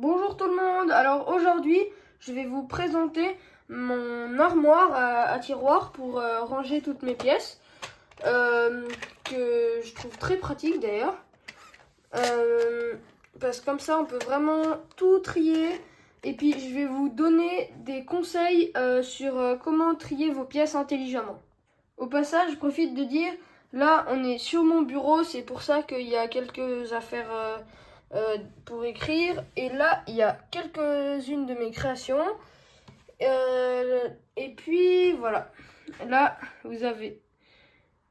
Bonjour tout le monde, alors aujourd'hui je vais vous présenter mon armoire à tiroir pour ranger toutes mes pièces que je trouve très pratique d'ailleurs parce que comme ça on peut vraiment tout trier et puis je vais vous donner des conseils sur comment trier vos pièces intelligemment. Au passage je profite de dire, là on est sur mon bureau, c'est pour ça qu'il y a quelques affaires pour écrire, et là il y a quelques-unes de mes créations et puis voilà, là vous avez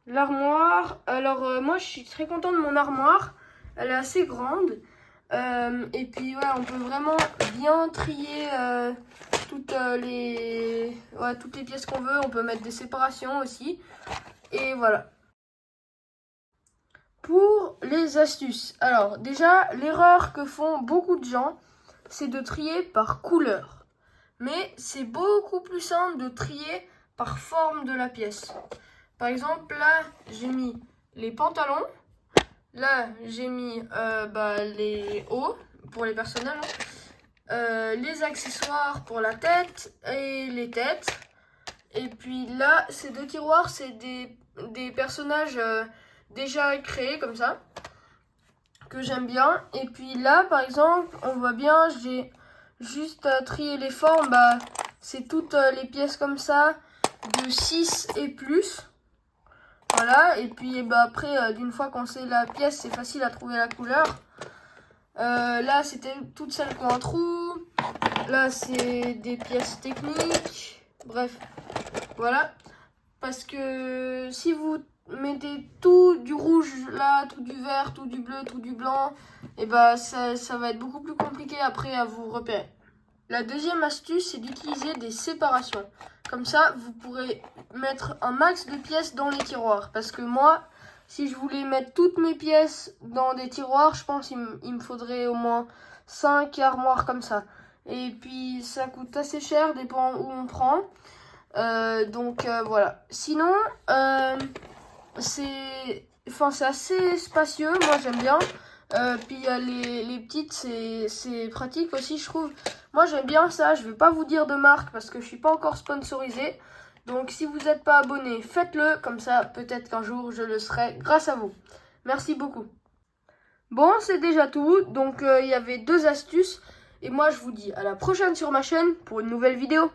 l'armoire. Alors moi je suis très contente de mon armoire, elle est assez grande et puis ouais, on peut vraiment bien trier toutes les pièces qu'on veut. On peut mettre des séparations aussi et voilà. Pour les astuces, alors déjà l'erreur que font beaucoup de gens, c'est de trier par couleur. Mais c'est beaucoup plus simple de trier par forme de la pièce. Par exemple, là j'ai mis les pantalons, là j'ai mis les hauts pour les personnages, les accessoires pour la tête et les têtes. Et puis là, ces deux tiroirs, c'est des personnages déjà créés comme ça, que j'aime bien. Et puis là, par exemple, on voit bien, j'ai juste trié les formes. C'est toutes les pièces comme ça, de 6 et plus. Voilà, et puis après, d'une fois qu'on sait la pièce, c'est facile à trouver la couleur. Là, c'était toutes celles qui ont un trou. Là, c'est des pièces techniques. Bref, voilà. Parce que si vous mettez tout du rouge là, tout du vert, tout du bleu, tout du blanc, et ça va être beaucoup plus compliqué après à vous repérer. La deuxième astuce, c'est d'utiliser des séparations. Comme ça, vous pourrez mettre un max de pièces dans les tiroirs. Parce que moi, si je voulais mettre toutes mes pièces dans des tiroirs, je pense qu'il me faudrait au moins 5 armoires comme ça. Et puis, ça coûte assez cher, dépend où on prend. Voilà. Sinon, c'est assez spacieux, moi j'aime bien. Puis il y a les petites, c'est pratique aussi, je trouve. Moi j'aime bien ça. Je vais pas vous dire de marque parce que je suis pas encore sponsorisé. Donc si vous n'êtes pas abonné, faites-le, comme ça peut-être qu'un jour je le serai grâce à vous. Merci beaucoup. Bon, c'est déjà tout. Donc il y avait 2 astuces. Et moi je vous dis à la prochaine sur ma chaîne pour une nouvelle vidéo.